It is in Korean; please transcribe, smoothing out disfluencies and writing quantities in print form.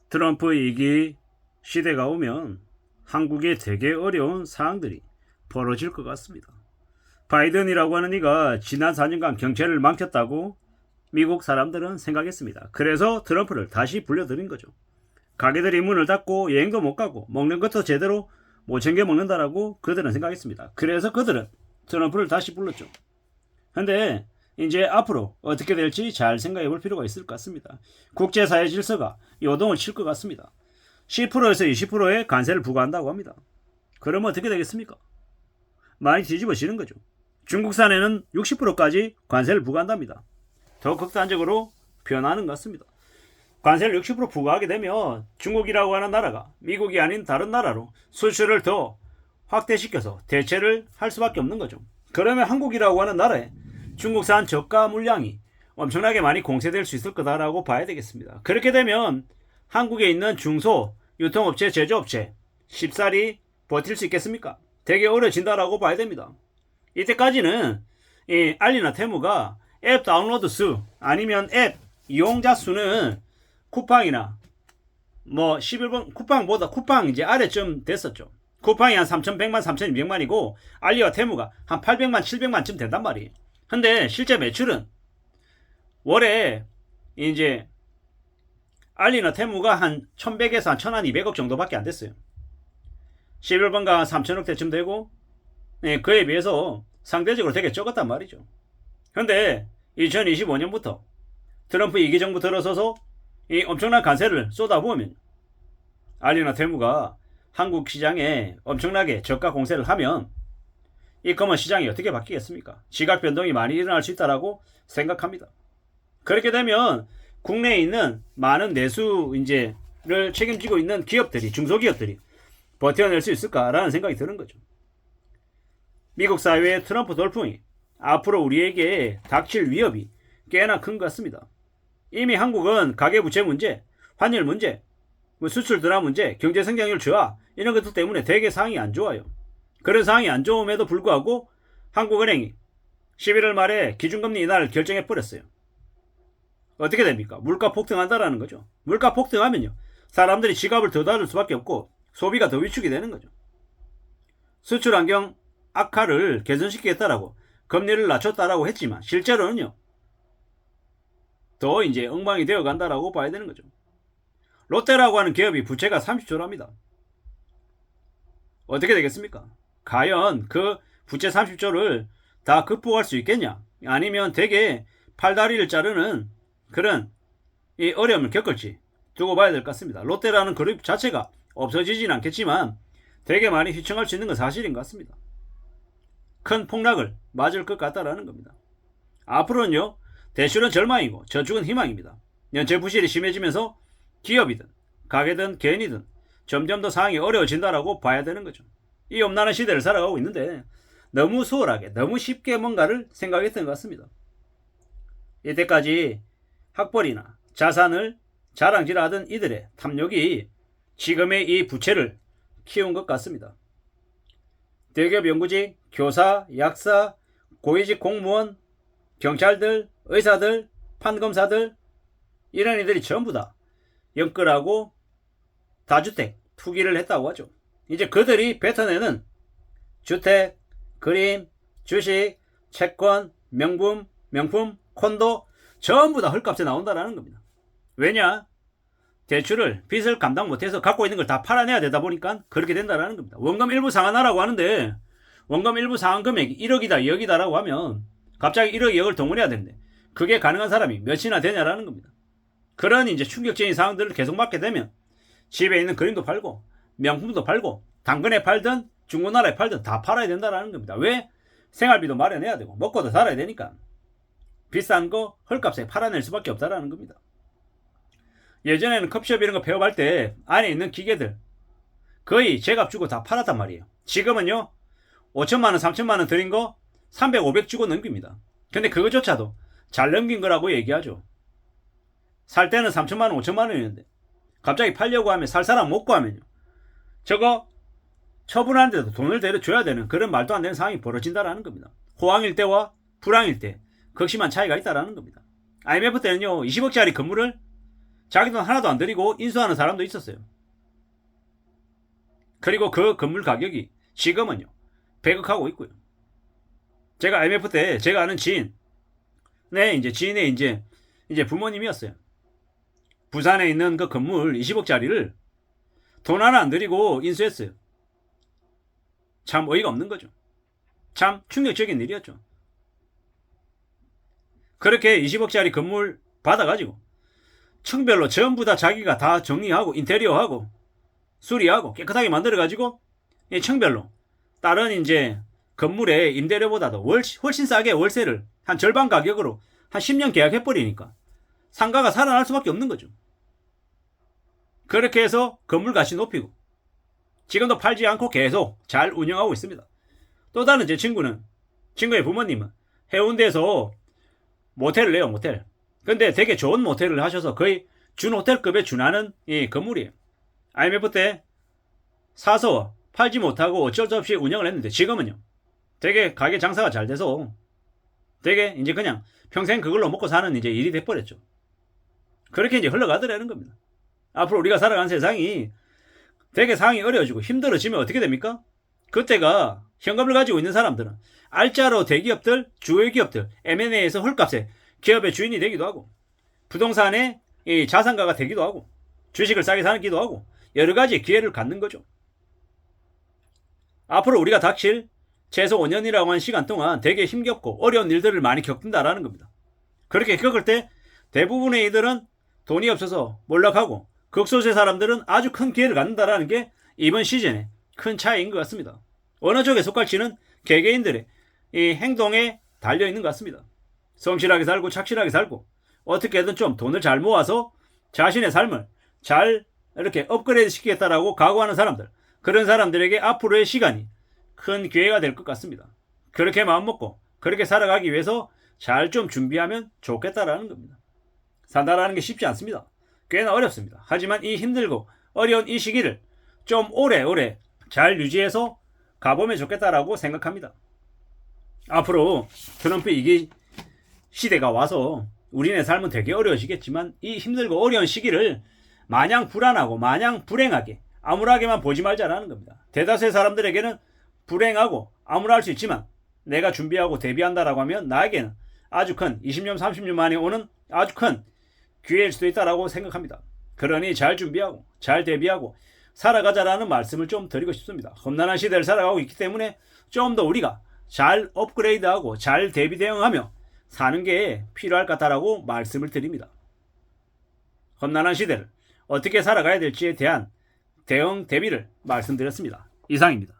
트럼프 2기 시대가 오면 한국에 되게 어려운 상황들이 벌어질 것 같습니다. 바이든이라고 하는 이가 지난 4년간 경제를 망쳤다고 미국 사람들은 생각했습니다. 그래서 트럼프를 다시 불려들인 거죠. 가게들이 문을 닫고 여행도 못 가고 먹는 것도 제대로 못 챙겨 먹는다라고 그들은 생각했습니다. 그래서 그들은 트럼프를 다시 불렀죠. 근데 이제 앞으로 어떻게 될지 잘 생각해 볼 필요가 있을 것 같습니다. 국제사회 질서가 요동을 칠 것 같습니다. 10%에서 20%의 관세를 부과한다고 합니다. 그러면 어떻게 되겠습니까? 많이 뒤집어지는 거죠. 중국산에는 60%까지 관세를 부과한답니다. 더 극단적으로 변하는 것 같습니다. 관세를 60% 부과하게 되면 중국이라고 하는 나라가 미국이 아닌 다른 나라로 수출을 더 확대시켜서 대체를 할 수밖에 없는 거죠. 그러면 한국이라고 하는 나라에 중국산 저가 물량이 엄청나게 많이 공세될 수 있을 거다라고 봐야 되겠습니다. 그렇게 되면 한국에 있는 중소 유통업체, 제조업체 쉽사리 버틸 수 있겠습니까? 되게 어려진다라고 봐야 됩니다. 이때까지는 이 알리나 테무가 앱 다운로드 수 아니면 앱 이용자 수는 쿠팡이나 뭐 11번 쿠팡보다 쿠팡 이제 아래쯤 됐었죠. 쿠팡이 한 3,100만, 3,200만이고 알리와 테무가 한 800만, 700만쯤 된단 말이에요. 근데 실제 매출은 월에 이제 알리나 테무가 한 1100에서 한 1200억 정도밖에 안 됐어요. 11번가 3천억 대쯤 되고 그에 비해서 상대적으로 되게 적었단 말이죠. 근데 2025년부터 트럼프 2기 정부 들어서서 이 엄청난 관세를 쏟아부으면 알리나 테무가 한국 시장에 엄청나게 저가 공세를 하면 이 검은 시장이 어떻게 바뀌겠습니까? 지각 변동이 많이 일어날 수 있다라고 생각합니다. 그렇게 되면 국내에 있는 많은 내수 를 책임지고 있는 기업들이, 중소기업들이 버텨낼 수 있을까라는 생각이 드는 거죠. 미국 사회의 트럼프 돌풍이 앞으로 우리에게 닥칠 위협이 꽤나 큰 것 같습니다. 이미 한국은 가계부채 문제, 환율 문제, 수출 둔화 문제, 경제 성장률 저하 이런 것들 때문에 되게 상황이 안 좋아요. 그런 상황이 안 좋음에도 불구하고 한국은행이 11월 말에 기준금리 인하를 결정해버렸어요. 어떻게 됩니까? 물가 폭등한다라는 거죠. 물가 폭등하면요, 사람들이 지갑을 더 닫을 수밖에 없고 소비가 더 위축이 되는 거죠. 수출 환경 악화를 개선시키겠다라고 금리를 낮췄다라고 했지만 실제로는요, 더 이제 엉망이 되어 간다라고 봐야 되는 거죠. 롯데라고 하는 기업이 부채가 30조랍니다. 어떻게 되겠습니까? 과연 그 부채 30조를 다 극복할 수 있겠냐? 아니면 되게 팔다리를 자르는 그런 이 어려움을 겪을지 두고 봐야 될 것 같습니다. 롯데라는 그룹 자체가 없어지진 않겠지만 되게 많이 휘청할 수 있는 건 사실인 것 같습니다. 큰 폭락을 맞을 것 같다라는 겁니다. 앞으로는요, 대출은 절망이고 저축은 희망입니다. 연체 부실이 심해지면서 기업이든 가게든 개인이든 점점 더 상황이 어려워진다라고 봐야 되는 거죠. 이 엄난한 시대를 살아가고 있는데 너무 수월하게, 너무 쉽게 뭔가를 생각했던 것 같습니다. 이때까지 학벌이나 자산을 자랑질하던 이들의 탐욕이 지금의 이 부채를 키운 것 같습니다. 대기업 연구직, 교사, 약사, 고위직 공무원, 경찰들, 의사들, 판검사들 이런 이들이 전부 다 연끌하고 다주택 투기를 했다고 하죠. 이제 그들이 뱉어내는 주택, 그림, 주식, 채권, 명품, 콘도 전부 다 헐값에 나온다는 겁니다. 왜냐? 대출을 빚을 감당 못해서 갖고 있는 걸 다 팔아내야 되다 보니까 그렇게 된다는 겁니다. 원금 일부 상환하라고 하는데 원금 일부 상환 금액이 1억이다 2억이다라고 하면 갑자기 1억 2억을 동원해야 되는데 그게 가능한 사람이 몇이나 되냐라는 겁니다. 그런 이제 충격적인 상황들을 계속 맞게 되면 집에 있는 그림도 팔고 명품도 팔고 당근에 팔든 중고나라에 팔든 다 팔아야 된다는 겁니다. 왜? 생활비도 마련해야 되고 먹고도 살아야 되니까 비싼 거 헐값에 팔아낼 수밖에 없다는 겁니다. 예전에는 컵숍 이런 거 폐업할 때 안에 있는 기계들 거의 제값 주고 다 팔았단 말이에요. 지금은요 5천만원 3천만원 들인 거 300, 500 주고 넘깁니다. 근데 그거조차도 잘 넘긴 거라고 얘기하죠. 살 때는 3천만원 5천만원이었는데 갑자기 팔려고 하면 살 사람 못 구하면요, 저거 처분하는데도 돈을 대려줘야 되는 그런 말도 안 되는 상황이 벌어진다는 겁니다. 호황일 때와 불황일 때 극심한 차이가 있다는 겁니다. IMF 때는요 20억짜리 건물을 자기 돈 하나도 안 들이고 인수하는 사람도 있었어요. 그리고 그 건물 가격이 지금은요 100억하고 있고요. 제가 IMF 때 제가 아는 지인의 이제 부모님이었어요. 부산에 있는 그 건물 20억짜리를 돈 하나 안 들이고 인수했어요. 참 어이가 없는 거죠. 참 충격적인 일이었죠. 그렇게 20억짜리 건물 받아가지고 층별로 전부 다 자기가 다 정리하고 인테리어하고 수리하고 깨끗하게 만들어가지고 이 층별로 다른 이제 건물의 임대료보다도 훨씬 싸게 월세를 한 절반 가격으로 한 10년 계약해버리니까 상가가 살아날 수밖에 없는 거죠. 그렇게 해서 건물 가치 높이고 지금도 팔지 않고 계속 잘 운영하고 있습니다. 또 다른 제 친구의 부모님은 해운대에서 모텔을 내요, 모텔. 근데 되게 좋은 모텔을 하셔서 거의 준호텔급에 준하는 이 건물이에요. IMF 때 사서 팔지 못하고 어쩔 수 없이 운영을 했는데 지금은요 되게 가게 장사가 잘 돼서 되게 이제 그냥 평생 그걸로 먹고 사는 이제 일이 돼버렸죠. 그렇게 이제 흘러가더라는 겁니다. 앞으로 우리가 살아가는 세상이 되게 상황이 어려워지고 힘들어지면 어떻게 됩니까? 그때가 현금을 가지고 있는 사람들은 알짜로 대기업들, 주요기업들, M&A에서 헐값에 기업의 주인이 되기도 하고 부동산의 이 자산가가 되기도 하고 주식을 싸게 사기도 하고 여러 가지 기회를 갖는 거죠. 앞으로 우리가 닥칠 최소 5년이라고 하는 시간 동안 되게 힘겹고 어려운 일들을 많이 겪는다라는 겁니다. 그렇게 겪을 때 대부분의 이들은 돈이 없어서 몰락하고 극소수의 사람들은 아주 큰 기회를 갖는다라는 게 이번 시즌의 큰 차이인 것 같습니다. 어느 쪽에 속할지는 개개인들의 이 행동에 달려있는 것 같습니다. 성실하게 살고 착실하게 살고 어떻게든 좀 돈을 잘 모아서 자신의 삶을 잘 이렇게 업그레이드 시키겠다라고 각오하는 사람들, 그런 사람들에게 앞으로의 시간이 큰 기회가 될 것 같습니다. 그렇게 마음먹고 그렇게 살아가기 위해서 잘 좀 준비하면 좋겠다라는 겁니다. 산다라는 게 쉽지 않습니다. 꽤나 어렵습니다. 하지만 이 힘들고 어려운 이 시기를 좀 오래오래 잘 유지해서 가보면 좋겠다라고 생각합니다. 앞으로 트럼프 이기 시대가 와서 우리네 삶은 되게 어려워지겠지만 이 힘들고 어려운 시기를 마냥 불안하고 마냥 불행하게 암울하게만 보지 말자라는 겁니다. 대다수의 사람들에게는 불행하고 암울할 수 있지만 내가 준비하고 대비한다라고 하면 나에게는 아주 큰 20년 30년 만에 오는 아주 큰 기회일 수도 있다라고 생각합니다. 그러니 잘 준비하고 잘 대비하고 살아가자라는 말씀을 좀 드리고 싶습니다. 험난한 시대를 살아가고 있기 때문에 좀 더 우리가 잘 업그레이드하고 잘 대비 대응하며 사는 게 필요할 것 같다라고 말씀을 드립니다. 험난한 시대를 어떻게 살아가야 될지에 대한 대응 대비를 말씀드렸습니다. 이상입니다.